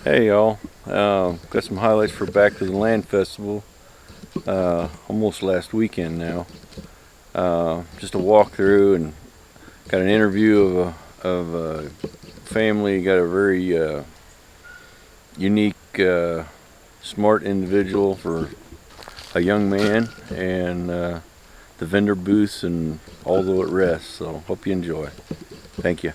Hey y'all, got some highlights for Back to the Land Festival, almost last weekend now. Just a walkthrough and got an interview of a family, got a very unique, smart individual for a young man, and the vendor booths and all the rest, so hope you enjoy. Thank you.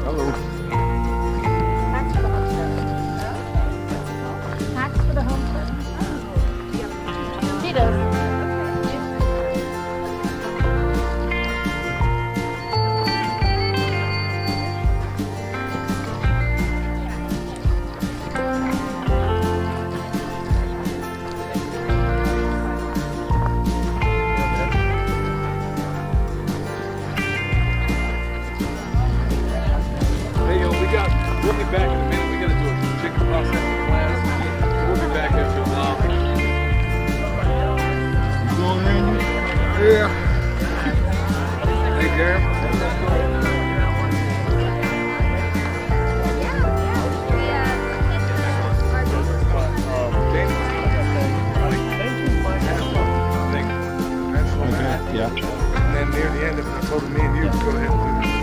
Hello. Hacks for the homestead. He does. We'll be back in a minute. We gotta do a chicken processing class. So we'll be back after a while. You going, Randy? Yeah. Hey, Darren. Okay, yeah. And then near the end of it, I told him me and you to go ahead and do this.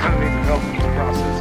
Kind of need some help in the process.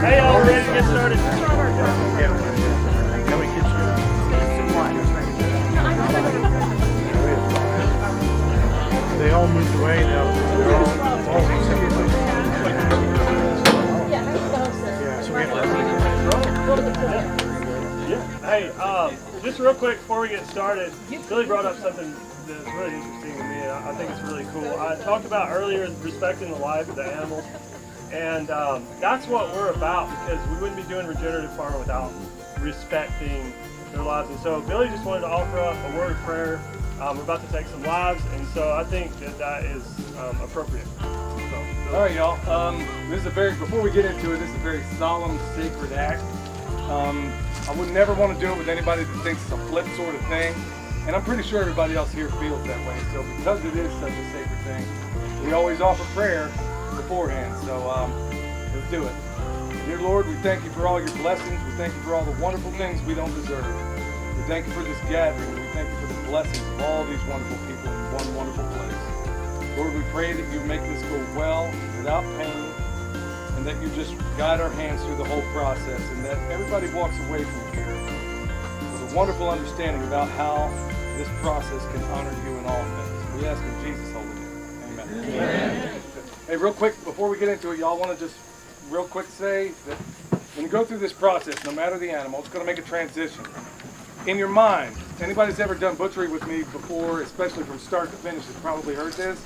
Hey, all ready to get started? They all moved away now. They're all separate places. Yeah, so we have Hey, just real quick before we get started, Billy brought up something that's really interesting to me, and I think it's really cool. I talked about earlier respecting the life of the animals, and that's what we're about, because we wouldn't be doing regenerative farming without respecting their lives. And so Billy just wanted to offer up a word of prayer. We're about to take some lives, and so I think that is appropriate. So, All right, y'all. This is before we get into it, this is a very solemn, sacred act. I would never want to do it with anybody that thinks it's a flip sort of thing, and I'm pretty sure everybody else here feels that way. So because it is such a sacred thing, we always offer prayer beforehand. So let's do it. Dear Lord, we thank you for all your blessings. We thank you for all the wonderful things we don't deserve. We thank you for this gathering. We thank you for the blessings of all these wonderful people in one wonderful place. Lord, we pray that you make this go well, without pain, and that you just guide our hands through the whole process, and that everybody walks away from here with a wonderful understanding about how this process can honor you in all things. We ask in Jesus' holy name. Amen. Amen. Hey, real quick, before we get into it, y'all want to just real quick say that when you go through this process, no matter the animal, it's going to make a transition. In your mind, anybody's ever done butchery with me before, especially from start to finish, has probably heard this.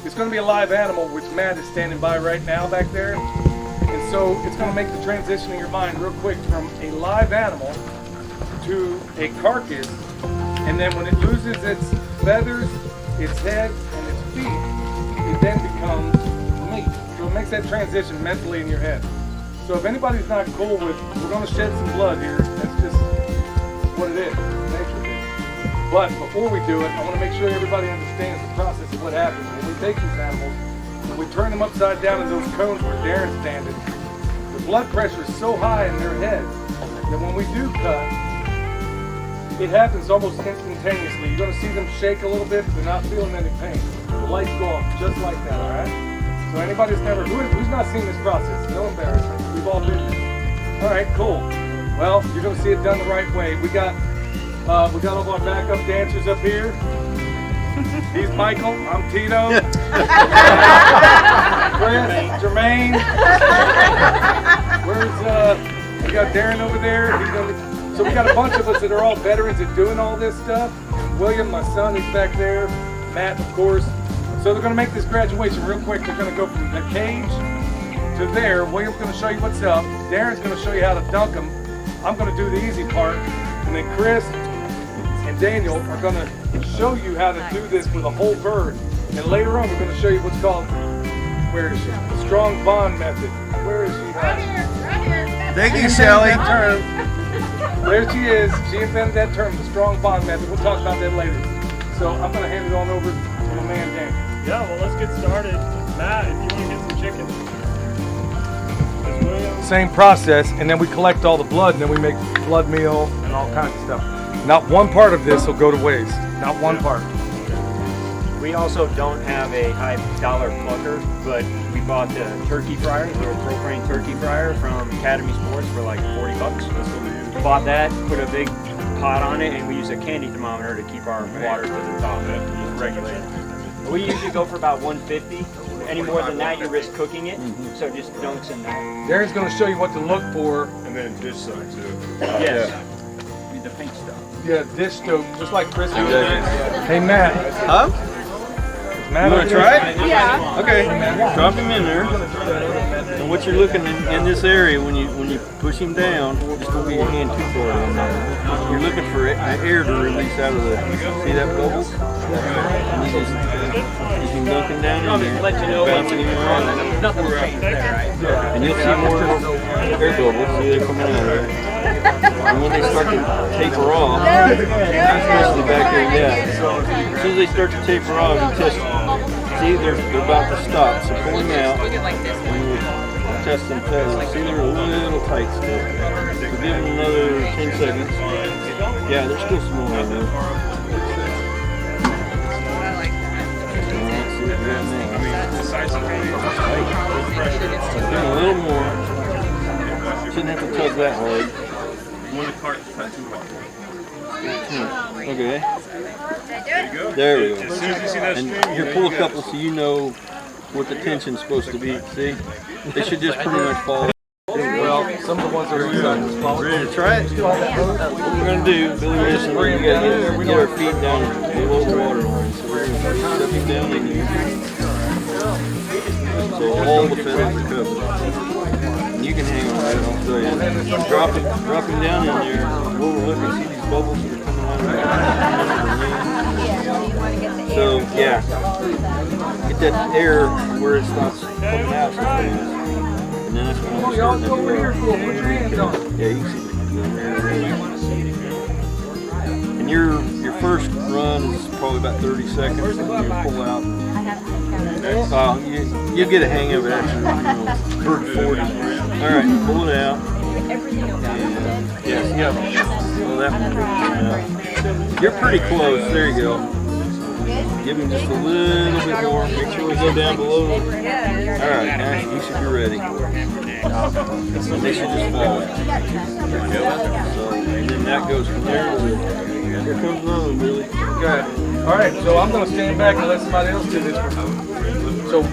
It's going to be a live animal, which Matt is standing by right now back there. And so it's going to make the transition in your mind real quick from a live animal to a carcass. And then when it loses its feathers, its head, and its feet, it then becomes meat. So it makes that transition mentally in your head. So if anybody's not cool with, we're going to shed some blood here, that's just what it is, nature is. But before we do it, I want to make sure everybody understands the process of what happens. When we take these animals, and we turn them upside down in those cones where Darren's standing, the blood pressure is so high in their head that when we do cut, it happens almost instantaneously. You're going to see them shake a little bit, but they're not feeling any pain. The lights go off just like that, all right? So anybody who's not seen this process, no embarrassment. We've all been there. All right, cool. Well, you're gonna see it done the right way. We got all of our backup dancers up here. He's Michael. I'm Tito. Chris, Jermaine. Where's we got Darren over there. So we got a bunch of us that are all veterans at doing all this stuff. William, my son, is back there. Matt, of course. So they're gonna make this graduation real quick. They're gonna go from the cage to there. William's gonna show you what's up. Darren's gonna show you how to dunk them. I'm gonna do the easy part, and then Chris and Daniel are gonna show you how to do this with a whole bird. And later on, we're gonna show you what's called, where is she? The strong bond method. Where is she? Right here. Thank you, She Shelly. invented that term. There she is. She invented that term, the strong bond method. We'll talk about that later. So I'm gonna hand it on over to my man Dan. Yeah, well, let's get started. Matt, if you want to get some chicken. Ms. Williams. Same process, and then we collect all the blood, and then we make blood meal and all kinds of stuff. Not one part of this will go to waste. Not one part. We also don't have a high dollar plucker, but we bought the turkey fryer, the little propane turkey fryer from Academy Sports for like 40 bucks. Bought that, put a big pot on it, and we use a candy thermometer to keep our water to the top, just regulate it. We usually go for about 150. Any more than that, you risk cooking it, so just dunks in that. Darren's going to show you what to look for. And then dish soap too. Yes. The pink stuff. Yeah, dish soap, just like Chris. Hey, Matt. Huh? Matt, You want to try it? Yeah. Okay, drop him in there. And what you're looking in this area when you push him down, just don't get your hand too far down there. You're looking for air to release out of the. See that bubble? And you can dunk him down in there. Let you know bouncing him around. Nothing will change there, right? And you'll see more air bubbles. See they're coming out of there. And when they start to taper off, especially back there, yeah. As soon as they start to taper off, you test them. See, they're about to stop, so pull them out. And we'll test them fast. See, they're a little tight still. So give them another 10 seconds. Yeah, they're still small right now. Give them a little more. Shouldn't have to tug that hard. When the cart cut too hard. Okay. There we go. As soon as you see that And stream, here, pull a couple so you know what the tension's supposed to be. See? They should just pretty much fall. Well, some of the ones that are inside this ball. Ready to try it? What we're going to do, Billy Wilson, we got to get our feet down below the water line. So we're going to shove him down in here. So all the feathers are covered. And you can hang on right, I'll show you. Drop him down in there. What we're looking, see these bubbles that are coming out of there? So, yeah. Get that air where it stops coming out so fast. And then that's when we'll start to do it. Yeah, you can see the and your first run is probably about 30 seconds. And you pull out. You'll get a hang of it after bird 40. All right, pull it out. Yeah. Pull that one. You're pretty close. There you go. Give him just a little bit more. Make sure we go down below. All right, now you should be ready. They should just fall. So, and then that goes from there to here comes another one, Billy. Good. All right, so I'm going to stand back and let somebody else do this. So.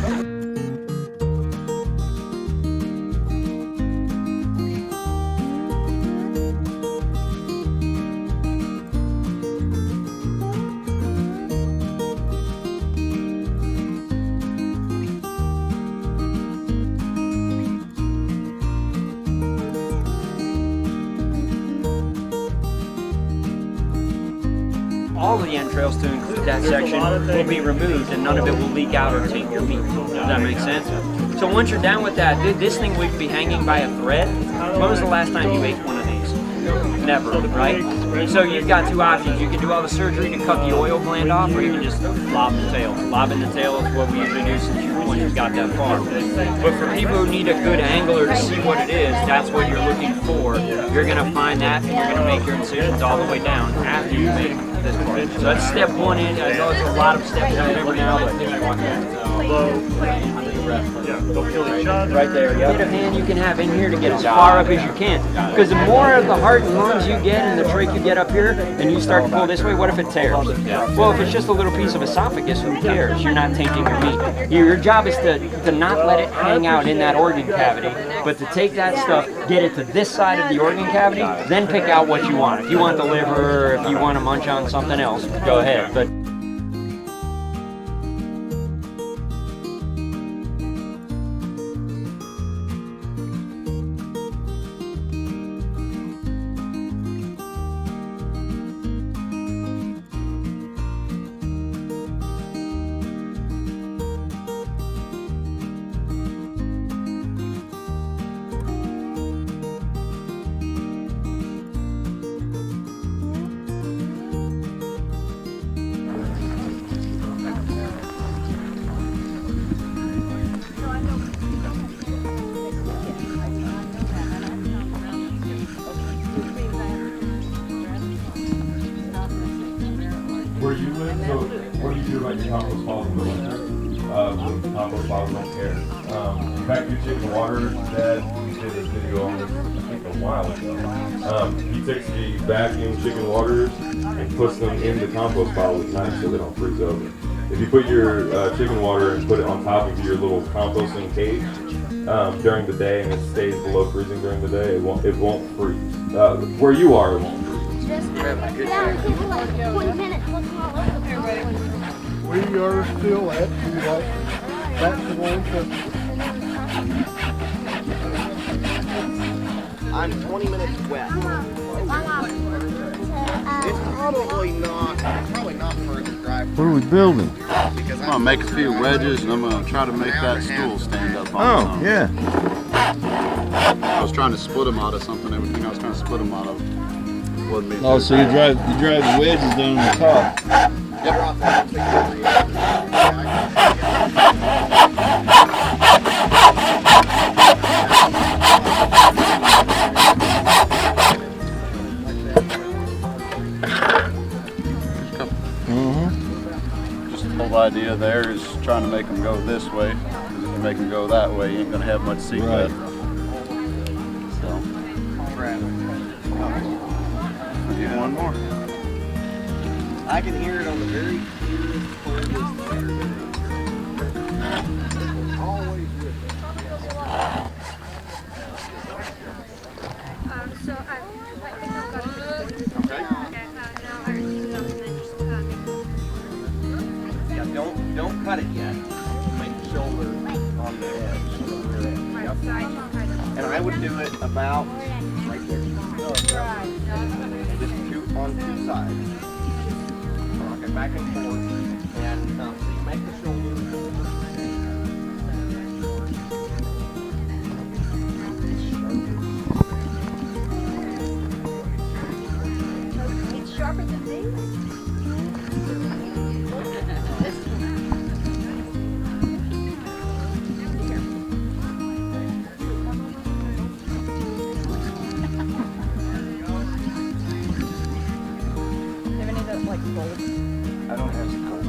All of the entrails, to include that section, will be removed and none of it will leak out or taint your meat. Does that make sense? So once you're done with that, this thing would be hanging by a thread. When was the last time you ate one of these? Never, right? So you've got two options. You can do all the surgery to cut the oil gland off, or you can just lob the tail. Lobbing the tail is what we usually do once you've got that far. But for people who need a good angler to see what it is, that's what you're looking for. You're going to find that, and you're going to make your incisions all the way down after you make this part. So that's step one in. I know it's a lot of steps to remember now, but low. Yeah, they'll kill each other. Right there, yeah. Get a hand you can have in here to get as far up as you can. Because the more of the heart and lungs you get and the trach you get up here, and you start to pull this way, what if it tears? Well, if it's just a little piece of esophagus, who cares? You're not tainting your meat. Your job is to not let it hang out in that organ cavity, but to take that stuff, get it to this side of the organ cavity, then pick out what you want. If you want the liver, if you want to munch on something else, go ahead. But Where you live, so what do you do about your compost piles in the winter? When compost piles don't care. Back to chicken water, Dad did a video on this, I think a while ago. He takes the vacuum chicken waters and puts them in the compost pile at night so they don't freeze over. If you put your chicken water and put it on top of your little composting cage during the day and it stays below freezing during the day, it won't freeze. Where you are, it won't freeze. We are still at back to one. I'm 20 minutes west. It's probably not further drive. What are we building? Because I'm gonna make a few wedges and I'm gonna try to make that stool stand up on its own. Yeah. I was trying to split them out of something. Everything I was trying to split them out of wasn't being Oh, so you drive the wedges down the top. Yep. Just the whole idea there is trying to make them go this way. Because if you make them go that way, you ain't gonna have much seat left. So, I'll get one more. I can hear it on the very So I think I've got it. Okay. Yeah, don't cut it yet. Make the shoulder on the edge. And I would do it about right there. Just on two sides. Rock it back and forth. And so you make the shoulder. It's sharper than these. I don't have the gold.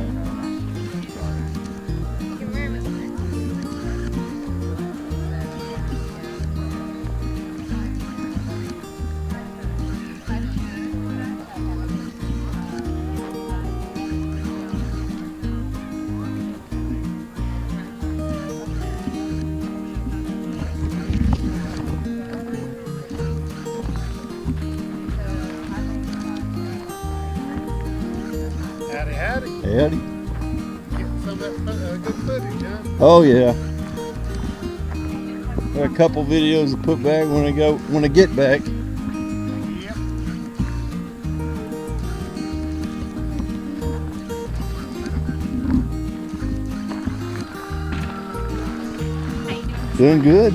Howdy. Getting some of that good footage, huh? Oh yeah. Got a couple videos to put back when I get back. Doing good.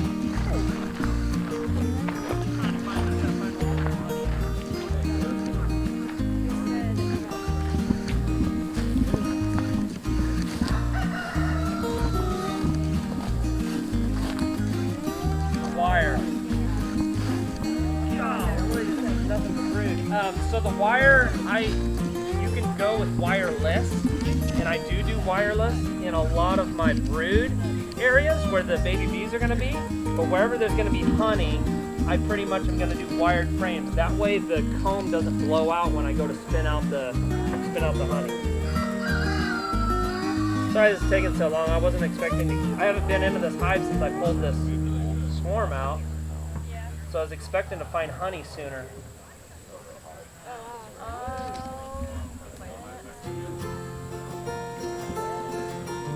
Wire. So the wire, you can go with wireless. and I do wireless in a lot of my brood areas where the baby bees are going to be. But wherever there's going to be honey, I pretty much am going to do wired frames. That way the comb doesn't blow out when I go to spin out the honey. Sorry this is taking so long. I wasn't expecting to. I haven't been into this hive since I pulled this swarm out. So I was expecting to find honey sooner.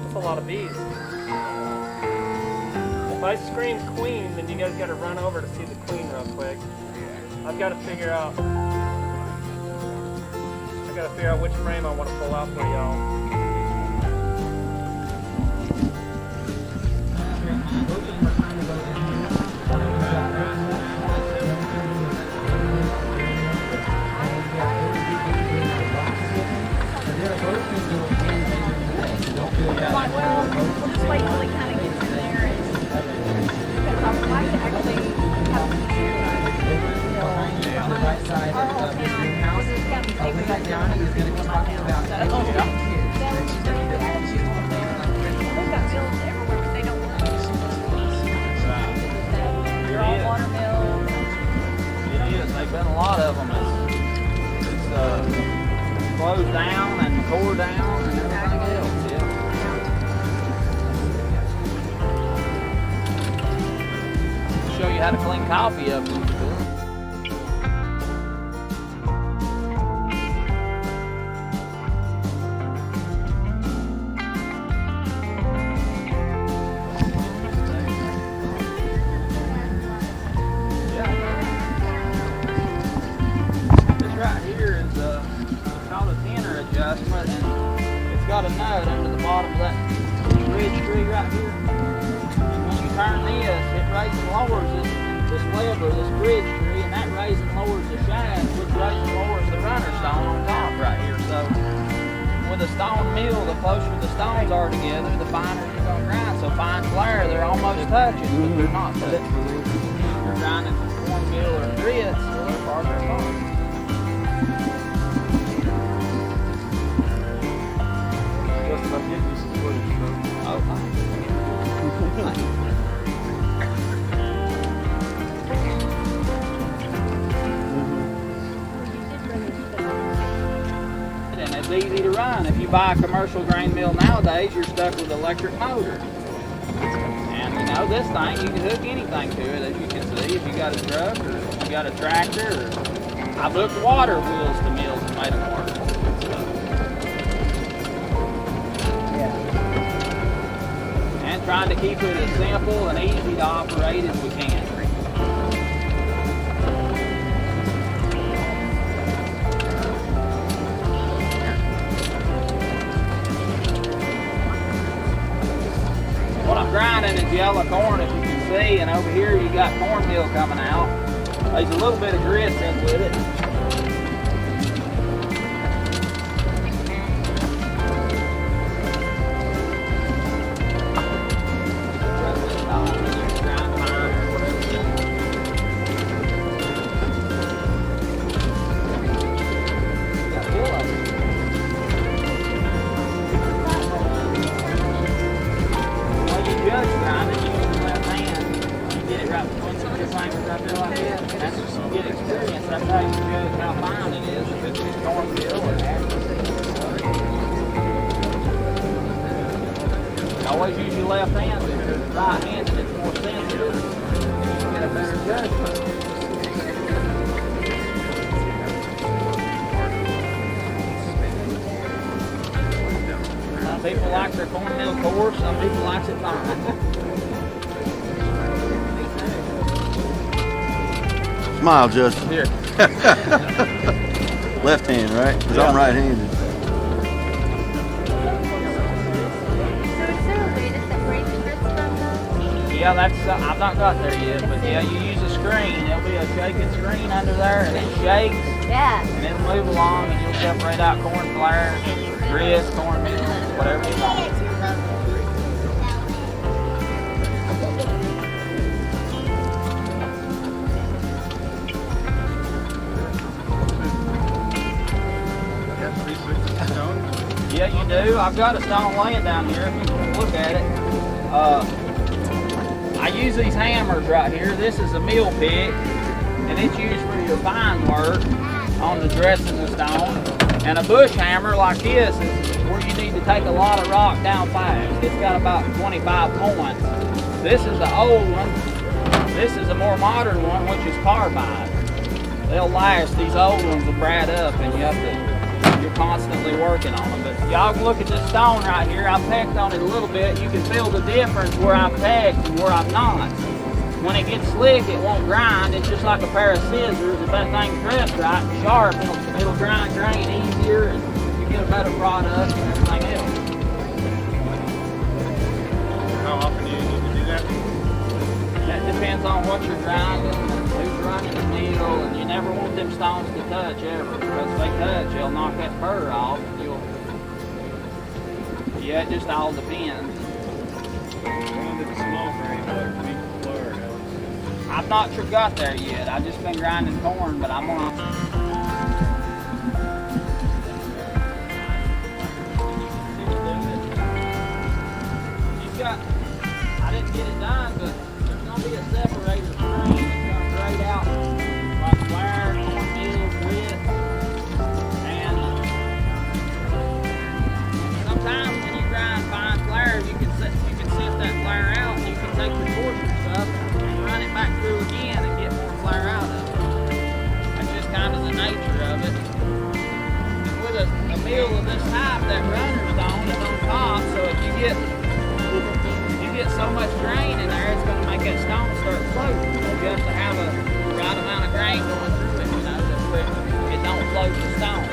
That's a lot of bees. If I scream queen, then you guys got to run over to see the queen real quick. I've got to figure out. Which frame I want to pull out for y'all. Well, we'll just wait till he kind of gets in there and because I would like to actually have a on the right side of the greenhouse. With that down, he's going to come out about that. They've got mills everywhere, but they don't work. They're all watermills. It is. They've been a lot of them. It's closed down and tore down and everything else. Yeah. Show you how to clean coffee up. Adjustment, and it's got a nut under the bottom of that bridge tree right here. And when you turn this, it raises and lowers this lever, this bridge tree, and that raises and lowers the shaft, which raises and lowers the runner stone on top right here. So with a stone mill, the closer the stones are together, the finer you're going to grind. So fine flare, they're almost touching, but they're not touching. You're grinding cornmeal or grits, well, they're farther apart. I'm getting you some footage, bro. Oh, fine. And it's easy to run. If you buy a commercial grain mill nowadays, you're stuck with electric motor. And you know, this thing, you can hook anything to it, as you can see. If you got a truck or if you got a tractor, or I've hooked water wheels to mills and made them work. Trying to keep it as simple and easy to operate as we can. What I'm grinding is yellow corn, as you can see, and over here you got cornmeal coming out. There's a little bit of grits in with it. Always use your left hand because your right hand is more sensitive. You get a better judgment. Some people like their cornmeal coarse, some people like it fine. Smile, Justin. Here. Left hand, right? Because I'm right-handed. Yeah, that's I've not got there yet, but yeah, you use a screen. There'll be a shaking screen under there, and it shakes. Yeah. And it'll move along, and you'll separate out corn flour, grits, cornmeal, whatever you want. Yeah, you do, I've got a stone laying down here if you want to look at it. I use these hammers right here. This is a mill pick, and it's used for your fine work on the dressing the stone. And a bush hammer like this is where you need to take a lot of rock down fast. It's got about 25 points. This is the old one. This is a more modern one, which is carbide. They'll last. These old ones will brad up, and you're constantly working on them. But y'all can look at this stone right here. I pecked on it a little bit. You can feel the difference where I'm pecked and where I'm not. When it gets slick, it won't grind. It's just like a pair of scissors. If that thing's dressed right and sharp, it'll grind grain easier, and you get a better product and everything else. How often do you need to do that? That depends on what you're grinding, who's running the mill, and you never want them stones to touch ever, because if they touch, they'll knock that burr off, and yeah, it just all depends. Going to the small grain, like wheat, flour, I've not sure got there yet. I've just been grinding corn, but I'm gonna. You've got. I didn't get it done, but there's gonna be a separator screen that's gonna grade out like flour, cornmeal, grit, and sometimes when you grind fine flour, you can set that flour out, and you can take your torture stuff and run it back through again and get more flour out of it. That's just kind of the nature of it. And with a mill of this type, that runner stone is on top, so if you get so much grain in there, it's going to make that stone start floating. So you have to have a right amount of grain going through it, so it don't float the stone.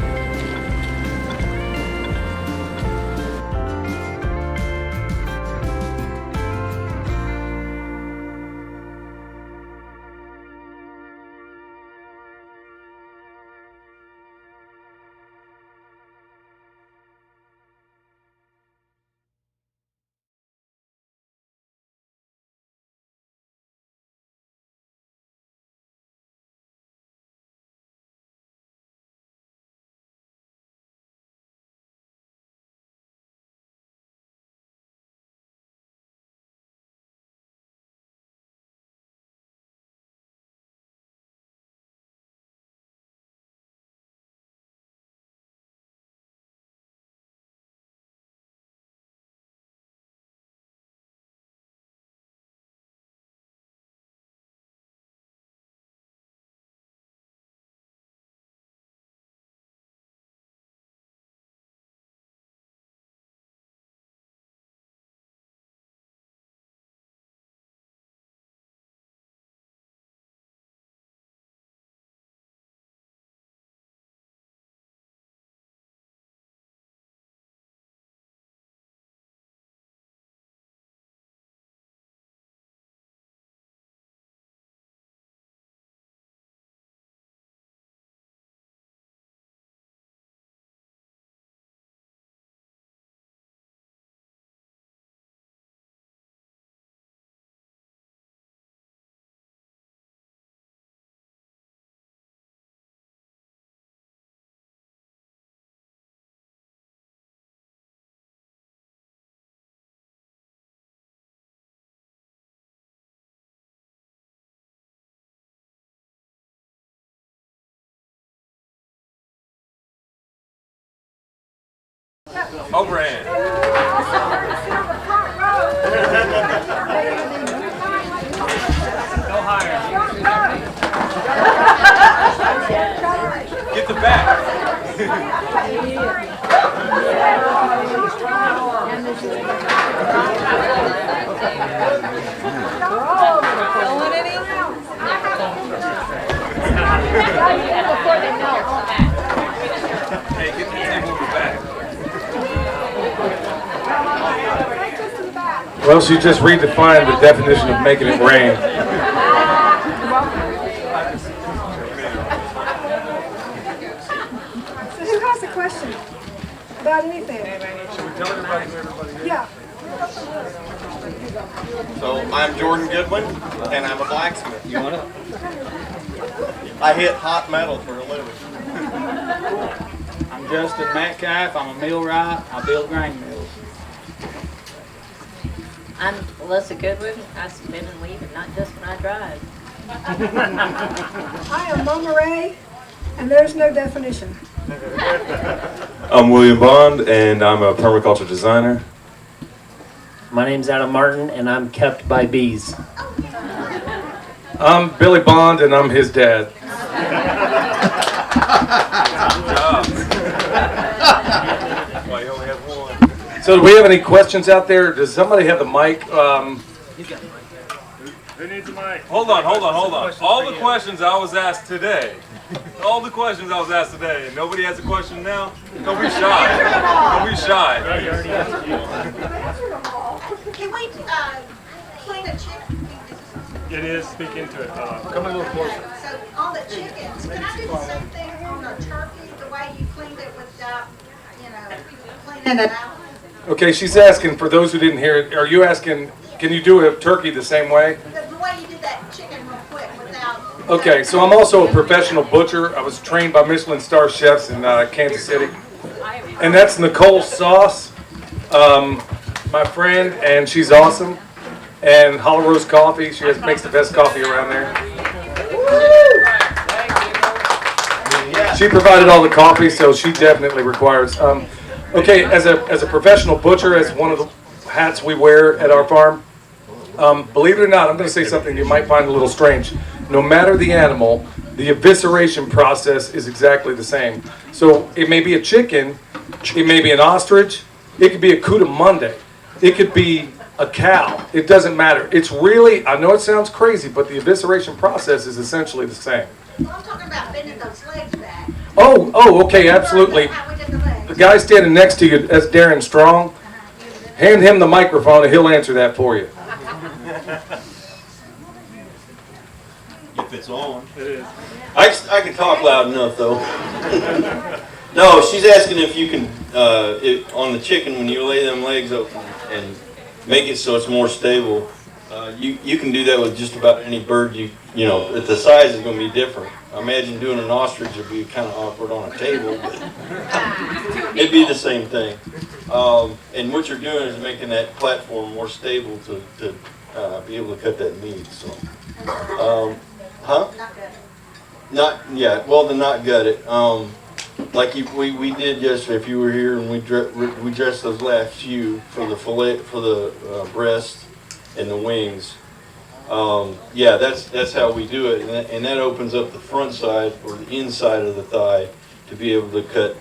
Overhand. Go higher. Get the back. Hey, get the table in the back. Well, she just redefined the definition of making it rain. So who has a question about anything? Should we tell everybody? Yeah. So I'm Jordan Goodwin, and I'm a blacksmith. You want it? I hit hot metal for a living. I'm Justin Metcalf. I'm a millwright. I build grain mills. I'm Melissa Goodwin. I spin and weave, and not just when I drive. I am Mama Ray, and there's no definition. I'm William Bond, and I'm a permaculture designer. My name's Adam Martin, and I'm kept by bees. I'm Billy Bond, and I'm his dad. Well, you only have one. So do we have any questions out there? Does somebody have the mic? Who needs a mic? Hold on. All the questions I was asked today. All the questions I was asked today, and nobody has a question now? Don't be shy. Don't be shy. Can we clean a chicken? It is. Speak into it. Come a little closer. So on the chickens, can I do the same thing on the turkey, the way you cleaned it without, cleaning it out? Okay, she's asking, for those who didn't hear it, are you asking, can you do a turkey the same way? The way you did that chicken real quick without... Okay, so I'm also a professional butcher. I was trained by Michelin star chefs in Kansas City. And that's Nicole Sauce, my friend, and she's awesome. And Hollow Roast Coffee, she makes the best coffee around there. She provided all the coffee, so she definitely requires. Okay, as a professional butcher, as one of the hats we wear at our farm, believe it or not, I'm going to say something you might find a little strange. No matter the animal, the evisceration process is exactly the same. So it may be a chicken, it may be an ostrich, it could be a Cudamonde, it could be a cow. It doesn't matter. It's really, I know it sounds crazy, but the evisceration process is essentially the same. Well, I'm talking about bending those legs back. Oh, okay, absolutely. The guy standing next to you, that's Darren Strong. Hand him the microphone and he'll answer that for you. If it's on. It is. I can talk loud enough though. No, she's asking if you can, on the chicken, when you lay them legs open and make it so it's more stable, you can do that with just about any bird. You know, the size is going to be different. I imagine doing an ostrich would be kind of awkward on a table, but it'd be the same thing. And what you're doing is making that platform more stable to be able to cut that meat. So, Not yet. Well, the not gutted. Like we did yesterday. If you were here, and we dressed those last few for the fillet, for the breast and the wings. Yeah, that's how we do it, and that opens up the front side or the inside of the thigh to be able to cut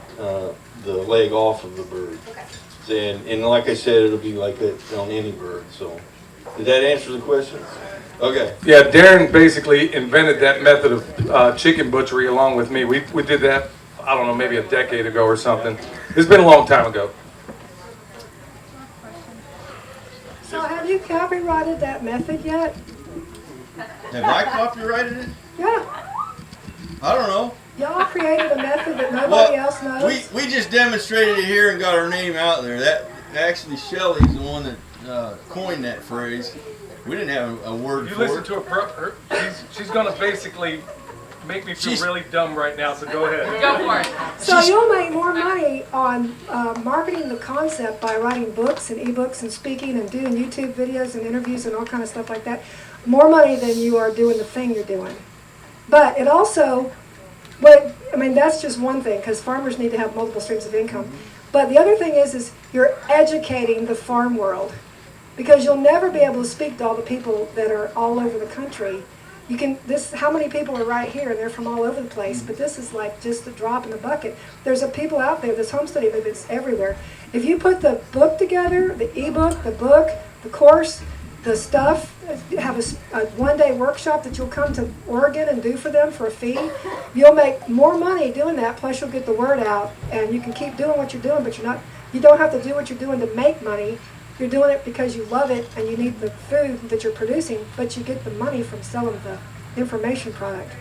the leg off of the bird. And like I said, it'll be like that on any bird. So, did that answer the question? Okay. Yeah, Darren basically invented that method of chicken butchery along with me. We did that, I don't know, maybe a decade ago or something. It's been a long time ago. So have you copyrighted that method yet? Have I copyrighted it? Yeah. I don't know. Y'all created a method that nobody else knows? We just demonstrated it here and got our name out there. That actually, Shelley's the one that coined that phrase. We didn't have a word You for it. listen to her. She's going to basically make me feel really dumb right now, so go ahead. Go for it. So you'll make more money on marketing the concept by writing books and ebooks and speaking and doing YouTube videos and interviews and all kind of stuff like that. More money than you are doing the thing you're doing. But it also, that's just one thing, because farmers need to have multiple streams of income. But the other thing is you're educating the farm world. Because you'll never be able to speak to all the people that are all over the country. How many people are right here, and they're from all over the place, but this is like just a drop in the bucket. There's people out there, this home study movement's everywhere. If you put the book together, the ebook, the book, the course, the stuff, have a one-day workshop that you'll come to Oregon and do for them for a fee, you'll make more money doing that, plus you'll get the word out, and you can keep doing what you're doing, but you don't have to do what you're doing to make money. You're doing it because you love it and you need the food that you're producing, but you get the money from selling the information product.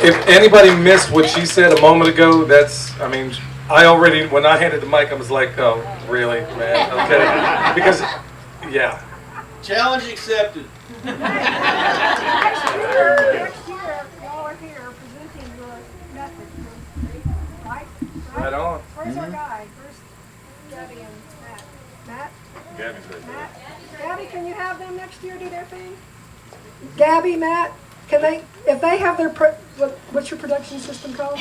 If anybody missed what she said a moment ago, when I handed the mic, I was like, oh, really, man? Okay. Because, yeah. Challenge accepted. Next year, y'all are here presenting Where's our guy? Where's Gabby and Matt? Matt? Gabby's right there. Gabby, can you have them next year do their thing? Gabby, Matt, can they, if they have their, what's your production system called?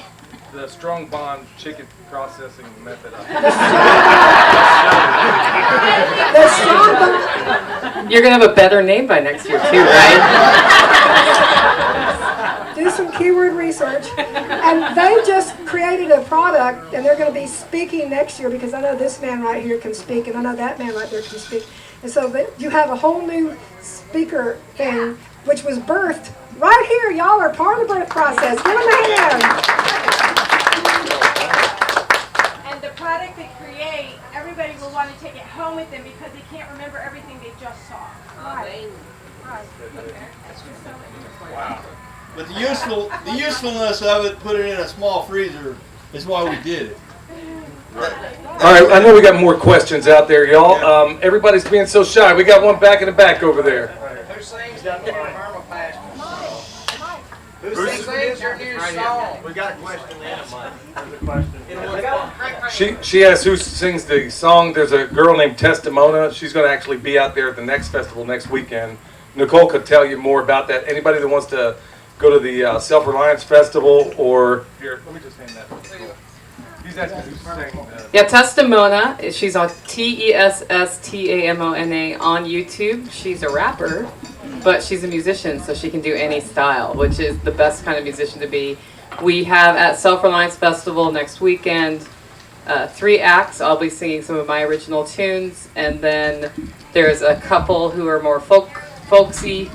The Strong Bond Chicken Processing Method. The Strong Bond. You're going to have a better name by next year too, right? Do some keyword research. And they just created a product, and they're going to be speaking next year, because I know this man right here can speak, and I know that man right there can speak. And so you have a whole new speaker thing, which was birthed right here. Y'all are part of the birth process. Give them a hand. And the product they create, everybody will want to take it home with them because they can't remember everything they just saw. Right. Wow. But the usefulness of it, put it in a small freezer, is why we did it. All right, I know we got more questions out there, y'all. Everybody's being so shy. We got one back in the back over there. Who sings your permapast song? Who sings your new song? We got a question then, Mike. She asks who sings the song. There's a girl named Testimona. She's going to actually be out there at the next festival next weekend. Nicole could tell you more about that. Anybody that wants to go to the Self-Reliance Festival, or here, let me just hand that to Nicole. He's asking who's singing. Yeah, Testimona. She's on TESSTAMONA on YouTube. She's a rapper, but she's a musician, so she can do any style, which is the best kind of musician to be. We have at Self-Reliance Festival next weekend 3 acts. I'll be singing some of my original tunes, and then there's a couple who are more folksy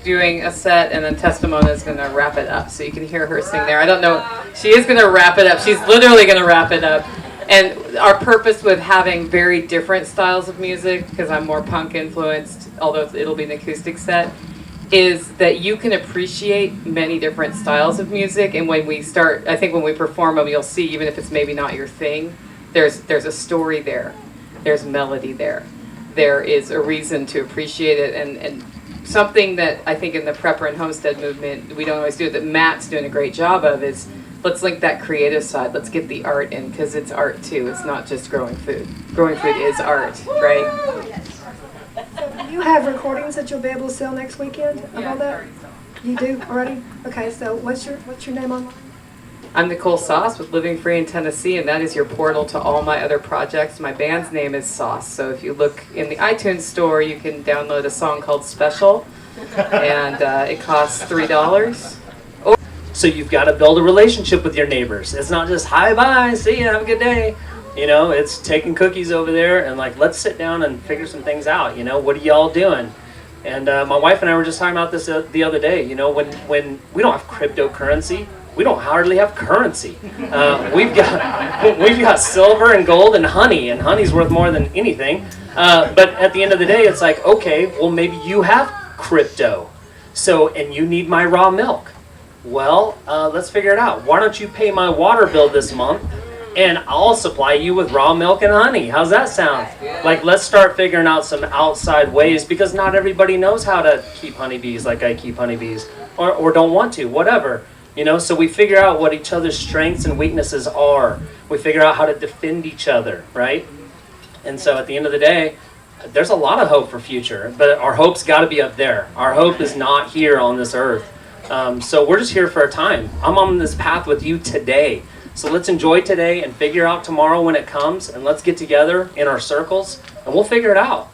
doing a set, and then Testimona is going to wrap it up, so you can hear her sing there. I don't know, she is going to wrap it up. She's literally going to wrap it up. And our purpose with having very different styles of music, because I'm more punk influenced, although it'll be an acoustic set, is that you can appreciate many different styles of music. And when we start, I think when we perform them, you'll see, even if it's maybe not your thing, there's a story there, there's melody there, there is a reason to appreciate it. And something that I think in the prepper and homestead movement we don't always do, that Matt's doing a great job of, is let's link that creative side. Let's get the art in, because it's art too. It's not just growing food. Growing food is art, right? So do you have recordings that you'll be able to sell next weekend of all that? You do already? Okay, so what's your name online? I'm Nicole Sauce with Living Free in Tennessee, and that is your portal to all my other projects. My band's name is Sauce, so if you look in the iTunes store, you can download a song called Special, and it costs $3. So you've got to build a relationship with your neighbors. It's not just, hi, bye, see ya, have a good day. You know, it's taking cookies over there and like, let's sit down and figure some things out. You know, what are y'all doing? And my wife and I were just talking about this the other day. You know, when we don't have cryptocurrency, we don't hardly have currency. We've got silver and gold and honey's worth more than anything. But at the end of the day, it's like, okay, well, maybe you have crypto, and you need my raw milk. Well, let's figure it out. Why don't you pay my water bill this month, and I'll supply you with raw milk and honey? How's that sound? Like, let's start figuring out some outside ways, because not everybody knows how to keep honeybees like I keep honeybees, or don't want to, whatever. You know, so we figure out what each other's strengths and weaknesses are. We figure out how to defend each other, right? And so at the end of the day, there's a lot of hope for future, but our hope's got to be up there. Our hope is not here on this earth. So we're just here for a time. I'm on this path with you today. So let's enjoy today and figure out tomorrow when it comes, and let's get together in our circles, and we'll figure it out.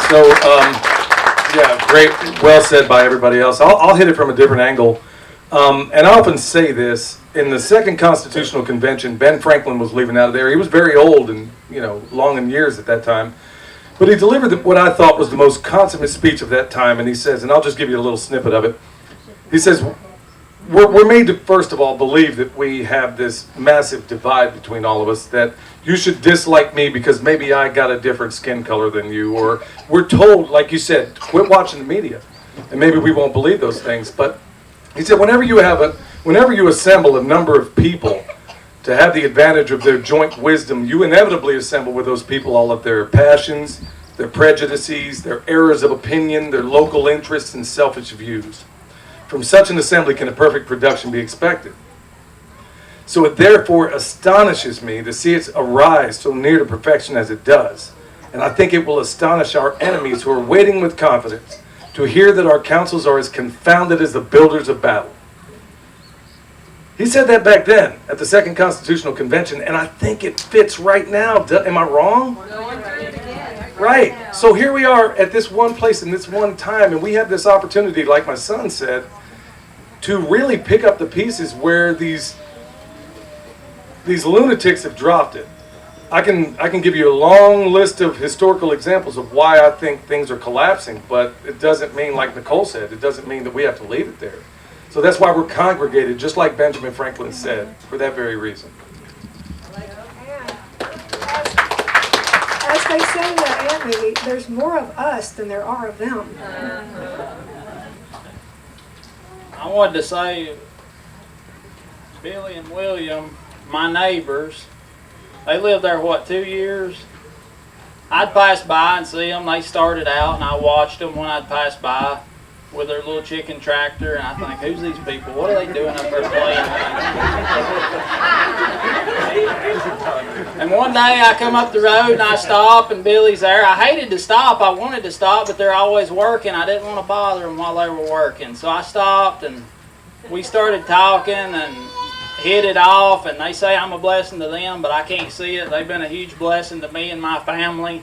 So, yeah, great, well said by everybody else. I'll hit it from a different angle. And I often say this, in the Second Constitutional Convention, Ben Franklin was leaving out of there. He was very old and, long in years at that time. But he delivered what I thought was the most consummate speech of that time, and he says, and I'll just give you a little snippet of it. He says, we're made to, first of all, believe that we have this massive divide between all of us, that you should dislike me because maybe I got a different skin color than you, or we're told, like you said, quit watching the media, and maybe we won't believe those things. But he said, whenever you assemble a number of people to have the advantage of their joint wisdom, you inevitably assemble with those people all of their passions, their prejudices, their errors of opinion, their local interests, and selfish views. From such an assembly can a perfect production be expected. So it therefore astonishes me to see it arise so near to perfection as it does. And I think it will astonish our enemies who are waiting with confidence to hear that our counsels are as confounded as the builders of Babel. He said that back then at the Second Constitutional Convention, and I think it fits right now. Am I wrong? Right. So here we are at this one place in this one time, and we have this opportunity, like my son said, to really pick up the pieces where these lunatics have dropped it. I can give you a long list of historical examples of why I think things are collapsing, but it doesn't mean, like Nicole said, it doesn't mean that we have to leave it there. So that's why we're congregated, just like Benjamin Franklin said, for that very reason. As they say in that ant movie, there's more of us than there are of them. I wanted to say, Billy and William, my neighbors, they lived there, what, 2 years? I'd pass by and see them. They started out, and I watched them when I'd pass by with their little chicken tractor, and I think, who's these people? What are they doing up there playing? And one day I come up the road and I stop, and Billy's there. I hated to stop. I wanted to stop, but they're always working. I didn't want to bother them while they were working. So I stopped, and we started talking and hit it off, and they say I'm a blessing to them, but I can't see it. They've been a huge blessing to me and my family.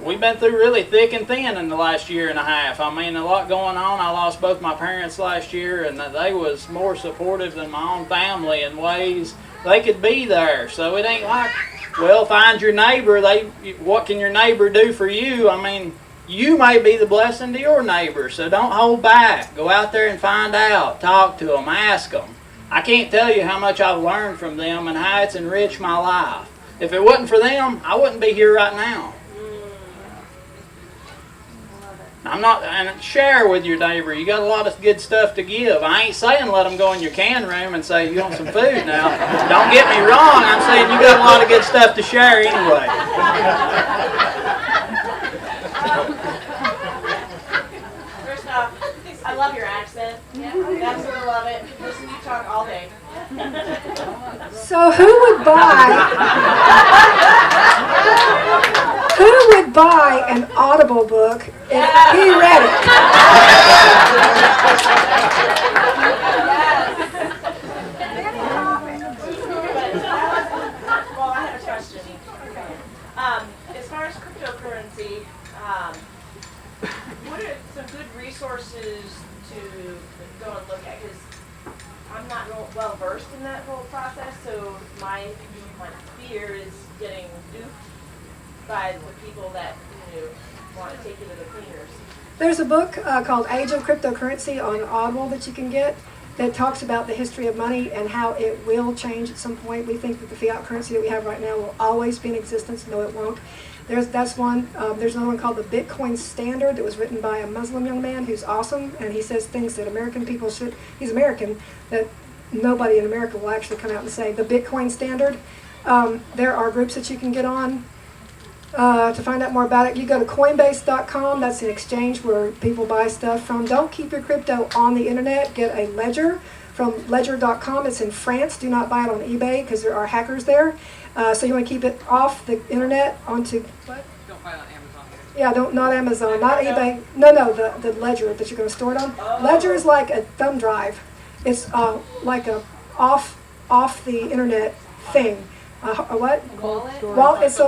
We've been through really thick and thin in the last year and a half. I mean, a lot going on. I lost both my parents last year, and they was more supportive than my own family in ways they could be there. So it ain't like, well, find your neighbor. What can your neighbor do for you? I mean, you may be the blessing to your neighbor, so don't hold back. Go out there and find out. Talk to them. Ask them. I can't tell you how much I've learned from them and how it's enriched my life. If it wasn't for them, I wouldn't be here right now. I'm not, and share with your neighbor. You got a lot of good stuff to give. I ain't saying let them go in your can room and say, you want some food now. Don't get me wrong. I'm saying you got a lot of good stuff to share anyway. First off, I love your accent. Absolutely love it. Listen to you talk all day. So who would buy an Audible book if he read it? Well, I have a question. As far as cryptocurrency, what are some good resources to go and look at? Because I'm not real well versed in that whole process, so my fear is getting duped by the people that want to take you to the cleaners. There's a book called Age of Cryptocurrency on Audible that you can get that talks about the history of money and how it will change at some point. We think that the fiat currency that we have right now will always be in existence. No, it won't. That's one. There's another one called the Bitcoin Standard that was written by a Muslim young man who's awesome, and he says things that American people should. He's American, that nobody in America will actually come out and say. The Bitcoin Standard. There are groups that you can get on to find out more about it. You go to Coinbase.com. That's an exchange where people buy stuff from. Don't keep your crypto on the internet. Get a ledger from Ledger.com. It's in France. Do not buy it on eBay because there are hackers there. So you want to keep it off the internet onto what? Don't buy it on Amazon. Yeah, not Amazon, not eBay. No, the ledger that you're going to store it on. Ledger is like a thumb drive. It's like a off the internet thing. A what? Wallet. It's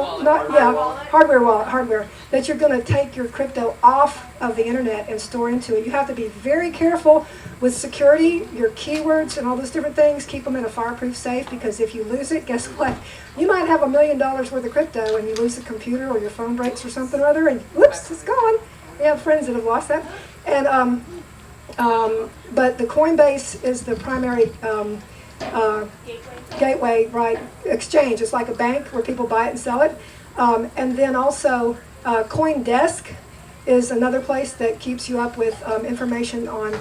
hardware that you're going to take your crypto off of the internet and store into it. You have to be very careful with security, your keywords and all those different things. Keep them in a fireproof safe, because if you lose it, guess what? You might have $1 million worth of crypto and you lose the computer or your phone breaks or something or other, and whoops, it's gone. We have friends that have lost that. And but the Coinbase is the primary gateway, right, exchange. It's like a bank where people buy it and sell it. And then also CoinDesk is another place that keeps you up with information on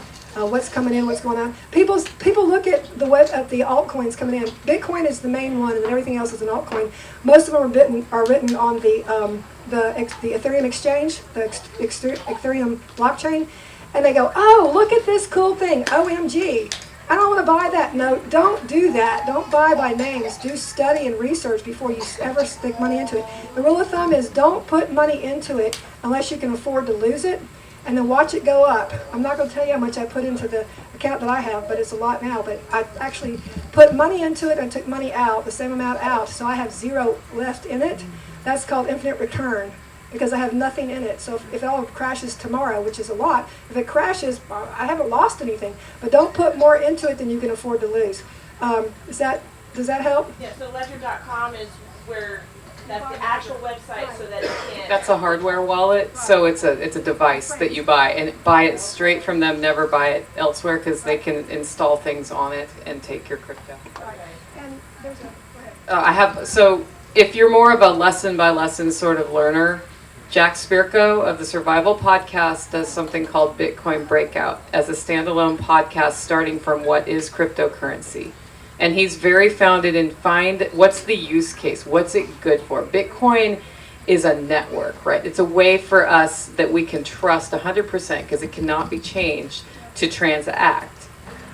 what's coming in, what's going on. People look at the altcoins coming in. Bitcoin is the main one, and everything else is an altcoin. Most of them are written on the Ethereum exchange, the Ethereum blockchain, and they go, oh, look at this cool thing, OMG. I don't want to buy that. No, don't do that. Don't buy by names. Do study and research before you ever stick money into it. The rule of thumb is don't put money into it unless you can afford to lose it, and then watch it go up. I'm not going to tell you how much I put into the account that I have, but it's a lot now. But I actually put money into it and took money out, the same amount out, so I have zero left in it. That's called infinite return, because I have nothing in it. So if it all crashes tomorrow, which is a lot, if it crashes, I haven't lost anything. But don't put more into it than you can afford to lose. Does that help? Yeah, so ledger.com is where, that's the actual website so that you can. That's a hardware wallet, so it's a device that you buy, and buy it straight from them, never buy it elsewhere, because they can install things on it and take your crypto. And there's So if you're more of a lesson by lesson sort of learner, Jack Spirko of the Survival Podcast does something called Bitcoin Breakout as a standalone podcast starting from what is cryptocurrency. And he's very founded in find what's the use case, what's it good for. Bitcoin is a network, right? It's a way for us that we can trust 100% because it cannot be changed to transact.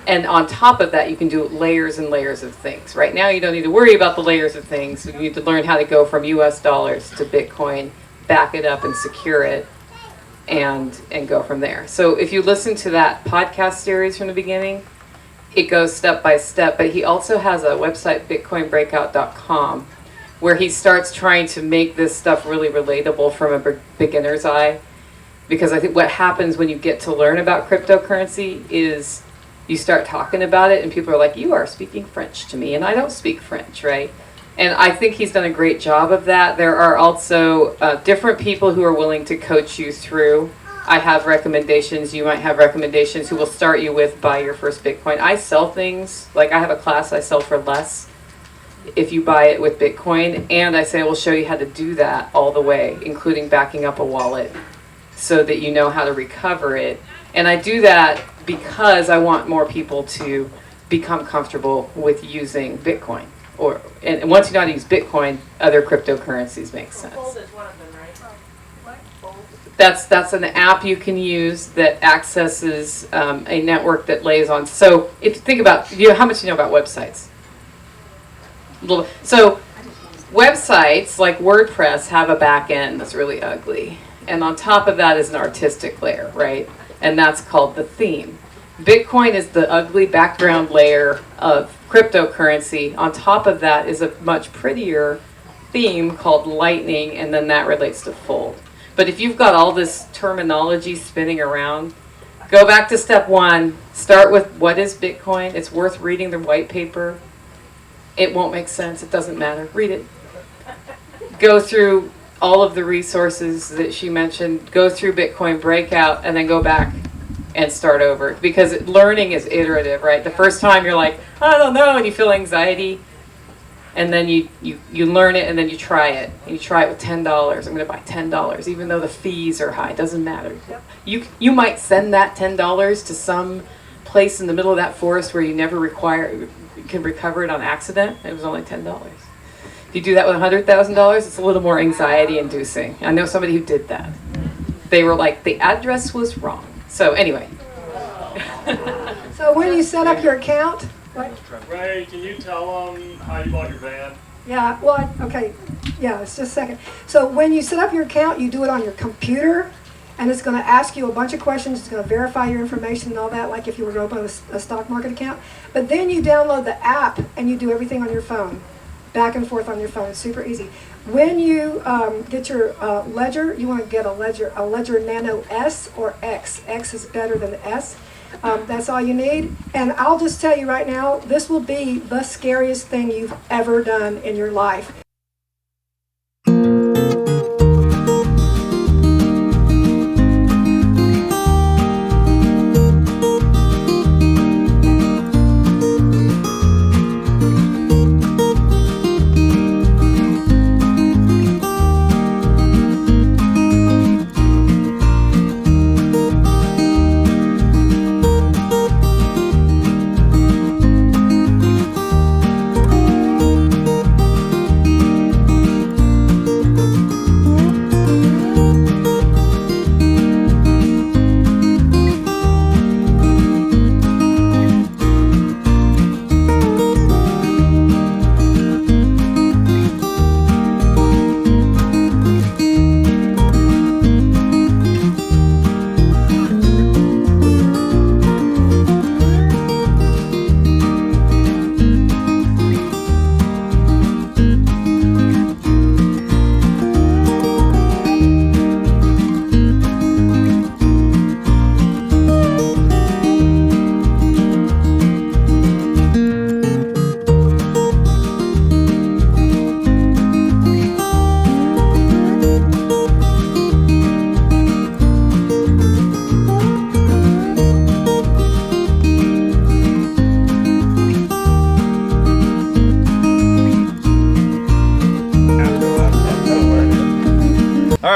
And on top of that, you can do layers and layers of things. Right now, you don't need to worry about the layers of things. You need to learn how to go from US dollars to Bitcoin, back it up and secure it, and go from there. So if you listen to that podcast series from the beginning, it goes step by step, but he also has a website, bitcoinbreakout.com, where he starts trying to make this stuff really relatable from a beginner's eye. Because I think what happens when you get to learn about cryptocurrency is you start talking about it and people are like, you are speaking French to me, and I don't speak French, right? And I think he's done a great job of that. There are also different people who are willing to coach you through. I have recommendations. You might have recommendations who will start you with buy your first Bitcoin. I sell things, like I have a class I sell for less if you buy it with Bitcoin. And I say we'll show you how to do that all the way, including backing up a wallet so that you know how to recover it. And I do that because I want more people to become comfortable with using Bitcoin. And once you know how to use Bitcoin, other cryptocurrencies make sense. Fold is one of them, right? That's an app you can use that accesses a network that lays on. So if you think about, how much you know about websites? So websites like WordPress have a back end that's really ugly. And on top of that is an artistic layer, right? And that's called the theme. Bitcoin is the ugly background layer of cryptocurrency. On top of that is a much prettier theme called Lightning, and then that relates to Fold. But if you've got all this terminology spinning around, go back to step one. Start with what is Bitcoin. It's worth reading the white paper. It won't make sense. It doesn't matter. Read it. Go through all of the resources that she mentioned. Go through Bitcoin Breakout, and then go back and start over, because learning is iterative, right? The first time you're like, I don't know, and you feel anxiety, and then you learn it, and then you try it. And you try it with $10. I'm going to buy $10, even though the fees are high. It doesn't matter. You might send that $10 to some place in the middle of that forest where you never can recover it on accident. It was only $10. If you do that with $100,000, it's a little more anxiety-inducing. I know somebody who did that. They were like, the address was wrong. So anyway. So when you set up your account, Ray, can you tell them how you bought your van? Yeah, well, okay. Yeah, it's just a second. So when you set up your account, you do it on your computer, and it's going to ask you a bunch of questions. It's going to verify your information and all that, like if you were to open a stock market account. But then you download the app, and you do everything on your phone, back and forth on your phone. It's super easy. When you get your ledger, you want to get a ledger Nano S or X. X is better than the S. That's all you need. And I'll just tell you right now, this will be the scariest thing you've ever done in your life.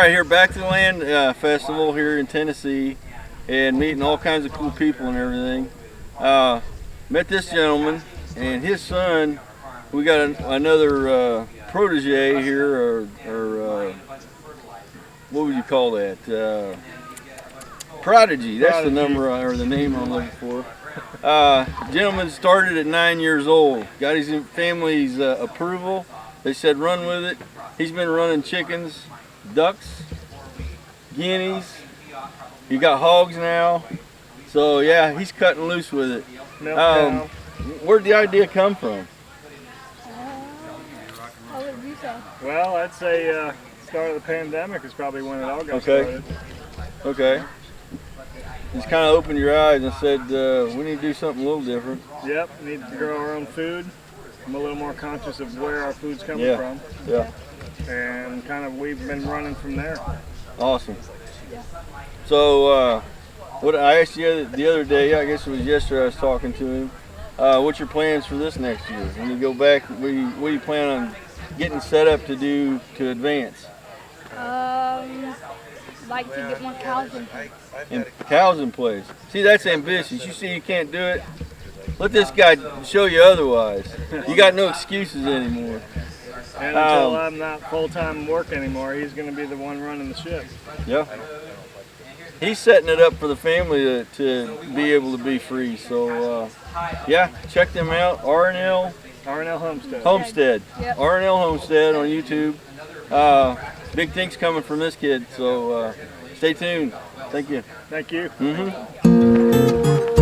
right, here back to the Land Festival here in Tennessee, and meeting all kinds of cool people and everything. Met this gentleman and his son. We got another protege here, or what would you call that? Prodigy. That's the number or the name I'm looking for. Gentleman started at 9 years old. Got his family's approval. They said run with it. He's been running chickens, ducks, guineas. You got hogs now. So yeah, he's cutting loose with it. Where'd the idea come from? Well, I'd say start of the pandemic is probably when it all got started. Okay. Just kind of opened your eyes and said, we need to do something a little different. Yep, need to grow our own food. I'm a little more conscious of where our food's coming from. Yeah. And kind of we've been running from there. Awesome. So, what I asked you the other day, I guess it was yesterday, I was talking to him. What's your plans for this next year? When you go back, what do you plan on getting set up to do to advance? Like to get more cows in place. And cows in place. See, that's ambitious. You see you can't do it. Let this guy show you otherwise. You got no excuses anymore. And until I'm not full-time work anymore, he's going to be the one running the ship. Yeah. He's setting it up for the family to be able to be free. So, yeah, check them out. R&L Homestead. Yep. R&L Homestead on YouTube. Big things coming from this kid. So, stay tuned. Thank you. Thank you. Mm-hmm.